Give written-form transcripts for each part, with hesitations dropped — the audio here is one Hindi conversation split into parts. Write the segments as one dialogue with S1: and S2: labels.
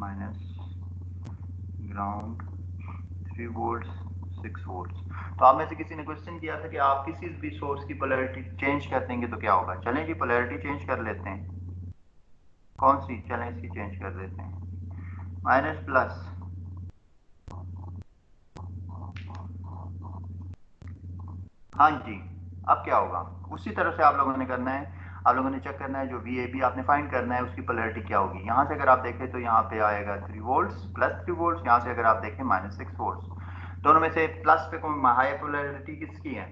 S1: Minus ground 3 volt 6 volt. तो आप में से किसी ने क्वेश्चन किया था कि आप किसी भी सोर्स की पोलैरिटी चेंज कर देंगे तो क्या होगा। चलें जी पोलैरिटी चेंज कर लेते हैं। कौन सी, चलें इसकी चेंज कर देते हैं। माइनस प्लस, हाँ जी, अब क्या होगा, उसी तरह से आप लोगों ने करना है। आप लोगों ने चेक करना है जो VAB आपने फाइंड करना है उसकी पोलैरिटी क्या होगी। यहाँ से अगर आप देखें तो यहाँ पे आएगा 3 वोल्ट्स प्लस 3 वोल्ट्स, यहाँ से अगर आप देखें माइनस 6 वोल्ट्स। दोनों में से प्लस पे कौन हाई पोलैरिटी किसकी है?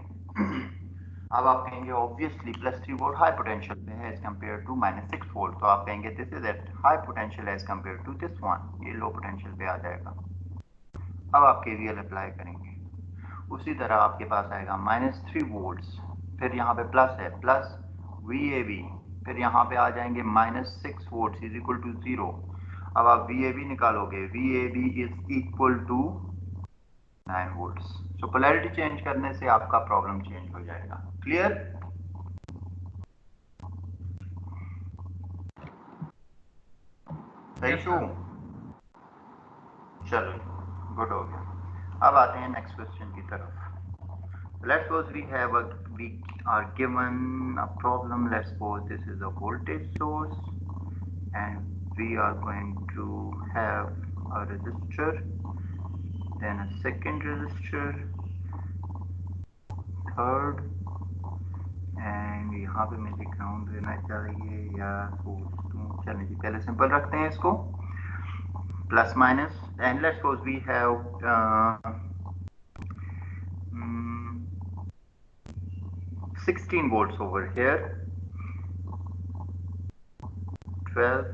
S1: अब आप कहेंगे obviously plus 3 volt high potential पे है as compared to minus 6 volt, तो आप कहेंगे this is at high potential as compared to this one, ये लो पोटेंशियल पे आ जाएगा। अब आप KVL अप्लाई करेंगे, उसी तरह आपके पास आएगा माइनस 3 वोल्ट्स, फिर यहाँ पे प्लस है प्लस VAB, फिर यहाँ पे आ जाएंगे minus 6 volts is equal to 0। अब आप VAB निकालोगे, VAB is equal to 9 volts. So polarity change करने से आपका प्रॉब्लम चेंज हो जाएगा। क्लियर? सही शू? चलो गुड हो गया। अब आते हैं नेक्स्ट क्वेश्चन की तरफ। Let's suppose we are given a problem. Let's suppose this is a voltage source and we are going to have a resistor, then a second resistor, third, and यहाँ पे मुझे ग्राउंड देना चाहिए या सोर्स दूं। चलिए जी पहले सिंपल रखते हैं इसको, plus minus, and let's suppose we have 16 volts over here, 12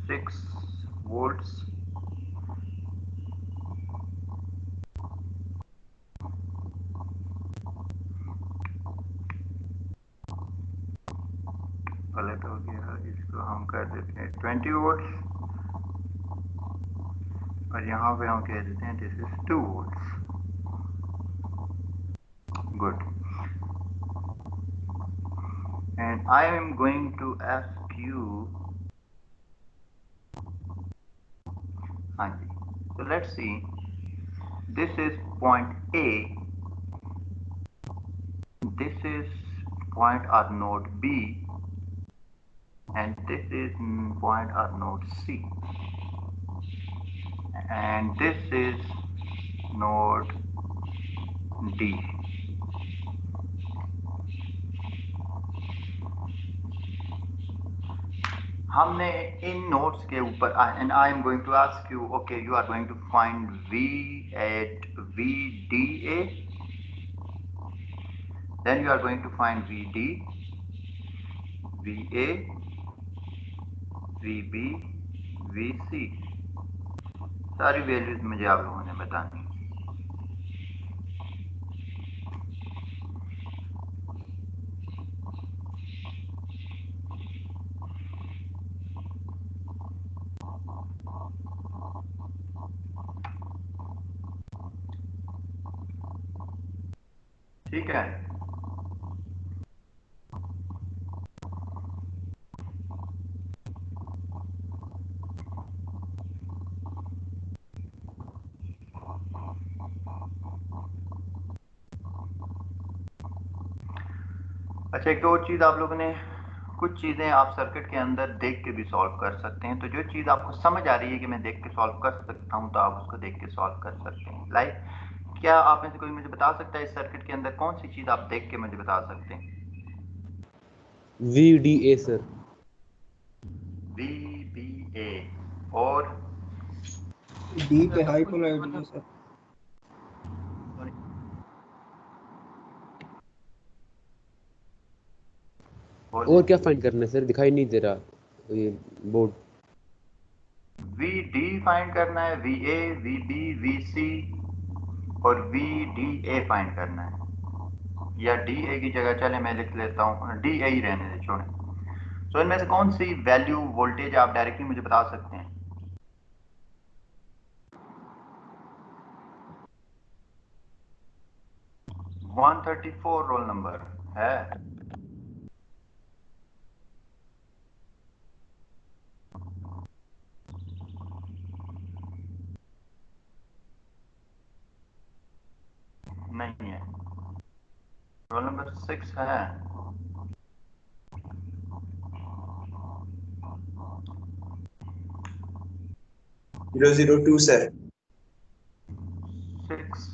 S1: 6 volts, गलत हो गया, इसको हम कर देते हैं 20 वोल्ट्स और यहाँ पे हम कह देते हैं this is 2 volts. Good, and I am going to ask you, हाँ जी, तो let's see, this is point A, this is point or node B, and this is point or node C, and this is node D. हमने इन नोड्स के ऊपर, and I am going to ask you, okay you are going to find V at VDA, then you are going to find VD, VA, VB, VC, सारी वैल्यूज मुझे आप लोगों ने बतानी। ठीक है, अच्छा एक और चीज़ आप लोगों ने, कुछ चीज़ें आप सर्किट के अंदर देख के भी सॉल्व कर सकते हैं। तो जो चीज़ आपको समझ आ रही है कि मैं देख के सॉल्व कर सकता हूँ तो आप उसको देख के सॉल्व कर सकते हैं। लाइक क्या आप में से कोई मुझे बता सकता है इस सर्किट के अंदर कौन सी चीज़ आप देख के मुझे बता सकते हैं?
S2: VDA sir.
S1: VBA और
S3: डी पे हाई पोलैरिटी है सर।
S2: और क्या फाइंड करना है सर, दिखाई नहीं दे रहा ये बोर्ड।
S1: VD फाइंड करना है, VA, VB, VC और VDA फाइंड करना है, या DA की जगह चले मैं लिख लेता हूँ DA ही रहने दे, छोड़ें। तो इनमें से कौन सी वैल्यू वोल्टेज आप डायरेक्टली मुझे बता सकते हैं? वन 134 रोल नंबर है। रोल नंबर 6 है।
S4: 002 सर।
S1: 6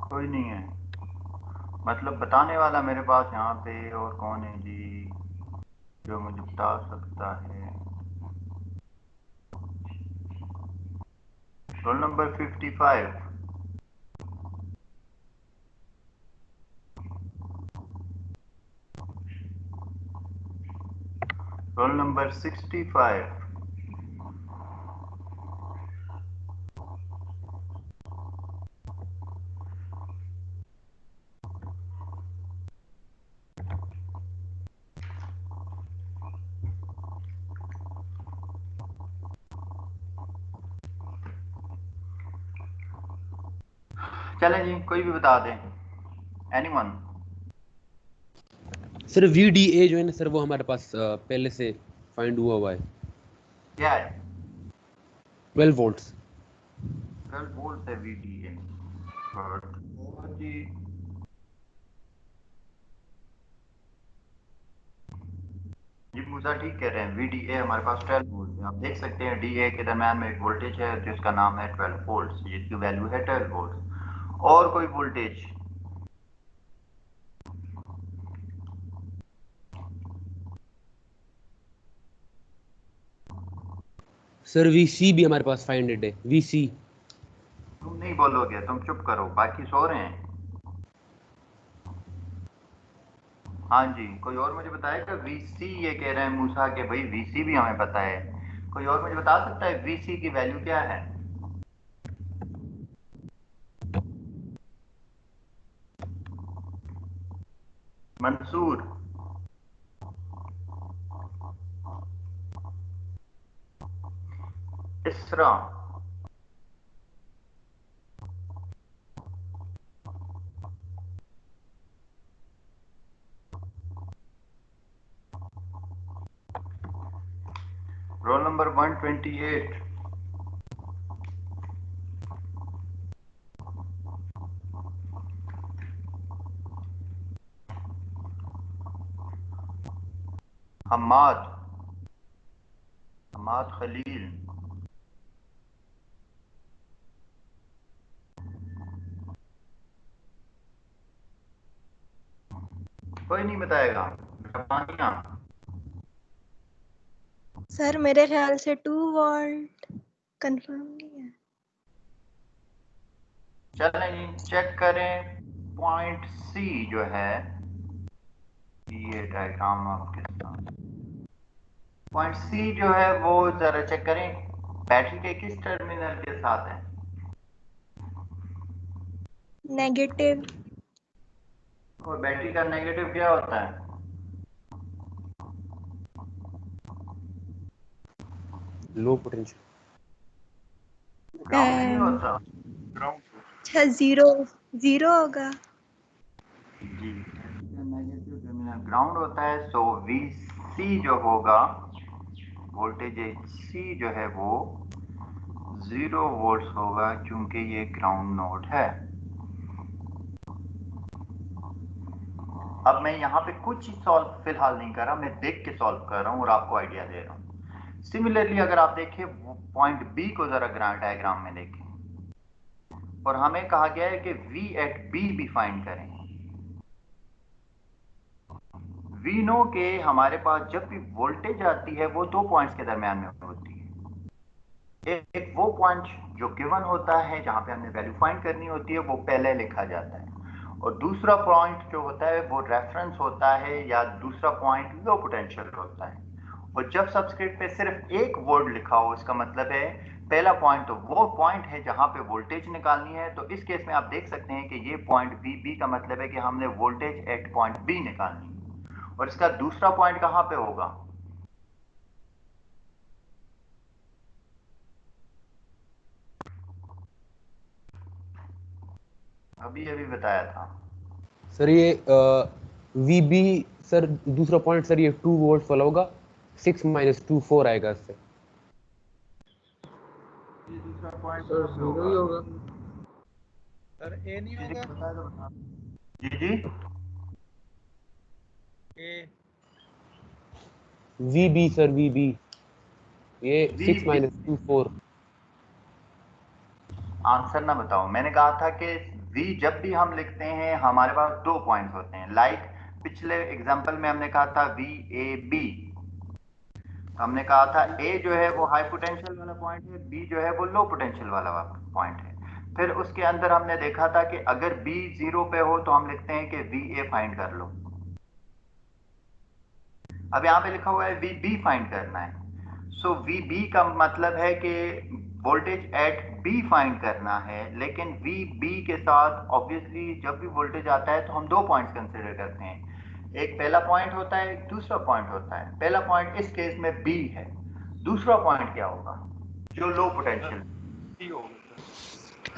S1: कोई नहीं है, मतलब बताने वाला मेरे पास यहाँ पे और कौन है जी जो मुझे बता सकता है। Roll number 55। Roll number 65। चलें जी, कोई भी बता दें। एनीवन?
S2: सर VDA जो है ना सर, वो हमारे पास पहले से फाइंड हुआ है।
S1: क्या है?
S2: 12 वोल्ट्स।
S1: 12 वोल्ट है VDA। और जी जी मूसा ठीक कह रहे हैं, VDA हमारे पास 12 वोल्ट है। आप देख सकते हैं DA के दरम्यान में एक वोल्टेज है जिसका नाम है 12 वोल्ट, जिसकी वैल्यू है 12 वोल्ट। और कोई वोल्टेज?
S2: सर VC भी हमारे पास फाइंडेड है। VC।
S1: तुम नहीं बोलोगे, तुम चुप करो, बाकी सो रहे हैं। हाँ जी, कोई और मुझे बताएगा? VC ये कह रहे हैं मूसा के भाई VC भी हमें पता है। कोई और मुझे बता सकता है VC की वैल्यू क्या है? मंसूर? इसरा? Roll number 128। हम्माद? हम्माद खलील? कोई नहीं बताएगा। रबानिया?
S5: सर मेरे ख्याल से 2 वोल्ट, कंफर्म नहीं है।
S1: चलें चेक करें। पॉइंट C जो है, ये डायग्राम आपके साथ, पॉइंट C जो है वो जरा चेक करें बैटरी के किस टर्मिनल के साथ है।
S5: नेगेटिव।
S1: और बैटरी का नेगेटिव क्या होता है?
S2: Low potential.
S1: ग्राउंड नहीं होता?
S5: अच्छा, जीरो जीरो होगा।
S1: जी, नेगेटिव टर्मिनल ग्राउंड होता है। सो VC जो होगा, वोल्टेज C जो है वो 0 वोल्ट होगा क्योंकि ये ग्राउंड नोड है। अब मैं यहाँ पे कुछ सॉल्व फिलहाल नहीं कर रहा, मैं देख के सॉल्व कर रहा हूँ और आपको आइडिया दे रहा हूँ। सिमिलरली अगर आप देखें पॉइंट B को जरा ग्राफ डायग्राम में देखें, और हमें कहा गया है कि V एट B भी फाइंड करें। वी नो के हमारे पास जब भी वोल्टेज आती है वो 2 पॉइंट्स के दरमियान में होती है। एक वो पॉइंट जो गिवन होता है जहां पे हमने वैल्यू फाइंड करनी होती है, वो पहले लिखा जाता है, और दूसरा पॉइंट जो होता है वो रेफरेंस होता है, या दूसरा पॉइंट लो पोटेंशियल होता है। और जब सबस्क्रिप्ट पे सिर्फ एक वर्ड लिखा हो, इसका मतलब है पहला पॉइंट तो वो पॉइंट है जहां पे वोल्टेज निकालनी है। तो इस केस में आप देख सकते हैं कि ये पॉइंट बी का मतलब है कि हमने वोल्टेज एट पॉइंट बी निकालनी है। और इसका दूसरा पॉइंट कहां पे होगा? अभी अभी बताया था
S2: सर ये VB सर, दूसरा पॉइंट सर ये 2 वोल्ट वाला होगा। 6 - 2 4 आएगा इससे।
S1: ये दूसरा पॉइंट
S3: सर जीरो ही होगा।
S6: सर ए नहीं
S1: जी जी
S6: होगा?
S1: बताया तो बता। जी जी
S6: ए
S2: VB सर VB, ये
S1: वी
S2: 6
S1: बी
S2: माइनस 2 4।
S1: आंसर ना बताओ। मैंने कहा था कि v जब भी हम लिखते हैं हमारे पास दो पॉइंट्स होते हैं। लाइक पिछले एग्जांपल में हमने कहा था VAB, हमने कहा था A जो है वो हाई पोटेंशियल वाला पॉइंट है, B जो है वो लो पोटेंशियल वाला पॉइंट है। फिर उसके अंदर हमने देखा था कि अगर B 0 पे हो तो हम लिखते हैं कि VA फाइंड कर लो। अब यहाँ पे लिखा हुआ है VB फाइंड करना है। सो VB का मतलब है कि वोल्टेज एट B फाइंड करना है, लेकिन VB के साथ ऑब्वियसली जब भी वोल्टेज आता है तो हम दो पॉइंट्स कंसिडर करते हैं। एक पहला पॉइंट होता है, एक दूसरा पॉइंट होता है। पहला पॉइंट इस केस में B है, दूसरा पॉइंट क्या होगा जो लो पोटेंशियल?
S6: सी होगा।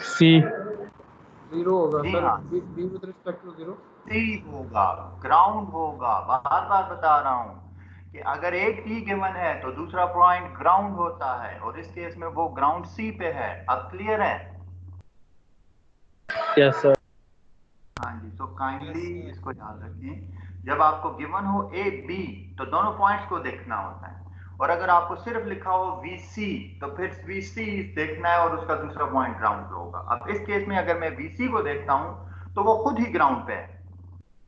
S7: सी।
S3: 0 होगा
S1: जी
S3: सर,
S1: हाँ,
S3: B with respect to 0।
S1: C होगा, ग्राउंड होगा। बार बार बता रहा हूं कि अगर एक ही गिवन है तो दूसरा पॉइंट ग्राउंड होता है, और इस केस में वो ग्राउंड C पे है। अब क्लियर है?
S7: Yes sir.
S1: हाँ जी, तो काइंडली
S6: Yes, sir.
S1: इसको याद रखिए, जब आपको गिवन हो A B तो दोनों पॉइंट्स को देखना होता है। और अगर आपको सिर्फ लिखा हो VC तो फिर VC देखना है और उसका दूसरा पॉइंट ग्राउंड पे होगा। अब इस केस में अगर मैं VC को देखता हूं तो वो खुद ही ग्राउंड पे है,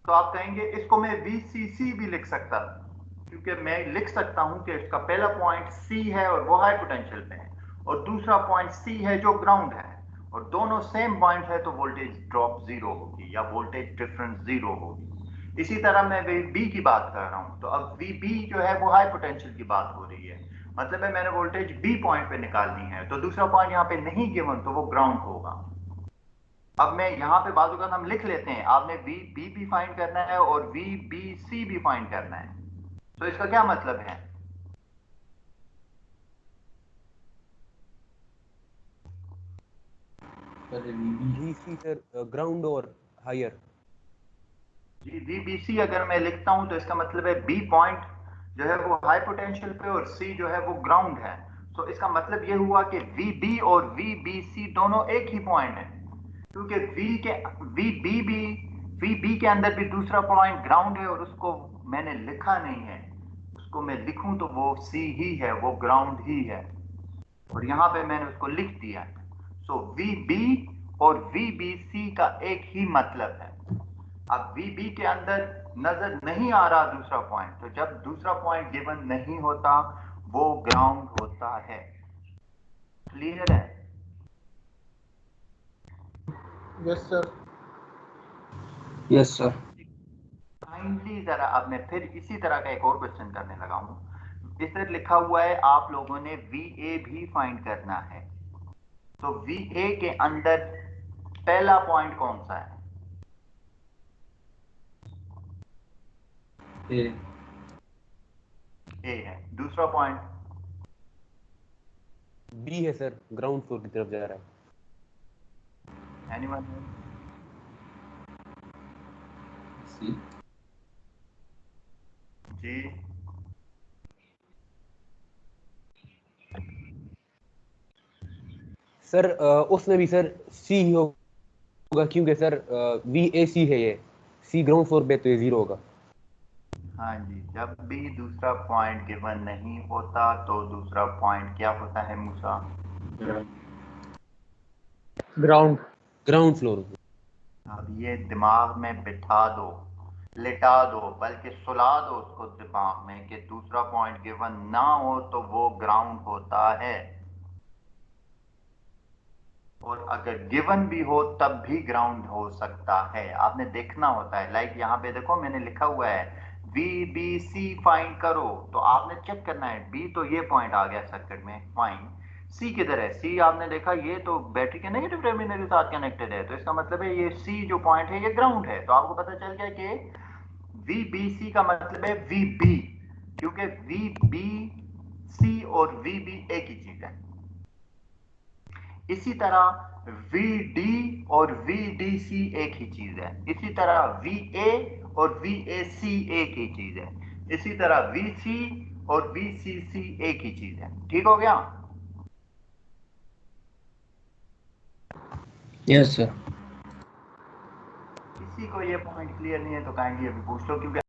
S1: तो आप कहेंगे इसको मैं VCC भी लिख सकता, क्योंकि मैं लिख सकता हूं कि इसका पहला पॉइंट C है और वो हाई पोटेंशियल पे है, और दूसरा पॉइंट C है जो ग्राउंड है, और दोनों सेम पॉइंट है तो वोल्टेज ड्रॉप जीरो होगी या वोल्टेज डिफरेंस जीरो होगी। इसी तरह मैं VB की बात कर रहा हूं, तो अब VB जो है वो हाई पोटेंशियल की बात हो रही है, मतलब है मैंने वोल्टेज B पॉइंट पे निकालनी है, तो दूसरा पॉइंट यहाँ पे नहीं गिवन तो वो ग्राउंड होगा। अब मैं यहाँ पे बाजू का हम लिख लेते हैं, आपने VB भी फाइंड करना है और VBC भी फाइंड करना है। तो इसका क्या मतलब है?
S2: VC सर ग्राउंड और हायर।
S1: जी, VBC अगर मैं लिखता हूं तो इसका मतलब है B पॉइंट जो है वो हाई पोटेंशियल पे और C जो है वो ग्राउंड है। तो इसका मतलब ये हुआ कि VB और VBC दोनों एक ही पॉइंट है, क्योंकि VB के अंदर भी दूसरा पॉइंट ग्राउंड है और उसको मैंने लिखा नहीं है। उसको मैं लिखूं तो वो C ही है, वो ग्राउंड ही है, और यहां पे मैंने उसको लिख दिया है। सो VB और VBC का एक ही मतलब है। अब VB के अंदर नजर नहीं आ रहा दूसरा पॉइंट, तो जब दूसरा पॉइंट गिवन नहीं होता वो ग्राउंड होता है। क्लियर है?
S3: Yes sir. Yes sir.
S1: Kindly जरा, अब मैं फिर इसी तरह का एक और क्वेश्चन करने लगा हूं। इस तरह लिखा हुआ है आप लोगों ने VA भी फाइंड करना है, तो VA के अंदर पहला पॉइंट कौन सा है?
S3: ए।
S1: A है। दूसरा पॉइंट?
S2: B है सर, ग्राउंड फ्लोर की तरफ जा रहा है।
S1: एनीवन?
S3: सी।
S1: जी
S2: सर उसमें भी सर C ही होगा, क्योंकि सर VAC है ये, C ग्राउंड फ्लोर पे तो ये 0 होगा।
S1: हाँ जी, जब भी दूसरा पॉइंट गिवन नहीं होता तो दूसरा पॉइंट क्या होता है मूसा?
S7: ग्राउंड।
S2: Ground floor.
S1: अब ये दिमाग में बिठा दो, लिटा दो, बल्कि सुला दो उसको दिमाग में कि दूसरा पॉइंट गिवन ना हो तो वो ग्राउंड होता है, और अगर गिवन भी हो तब भी ग्राउंड हो सकता है। आपने देखना होता है। लाइक यहाँ पे देखो मैंने लिखा हुआ है VBC फाइंड करो, तो आपने चेक करना है B तो ये पॉइंट आ गया सर्किट में, फाइन। C किधर है? C आपने देखा ये तो बैटरी के नेगेटिव टर्मिनल के साथ कनेक्टेड है, तो इसका मतलब है ये C जो पॉइंट है ये ग्राउंड है। तो आपको पता चल गया कि VBC का मतलब है VB, क्योंकि VBC और VB एक ही चीज है। इसी तरह VD और VDC एक ही चीज है। इसी तरह VA और VAC एक ही चीज है। इसी तरह VC और VCC एक ही चीज है। ठीक हो गया?
S3: Yes sir.
S1: किसी को ये पॉइंट क्लियर नहीं है तो काइंडली अभी पूछ लो, क्योंकि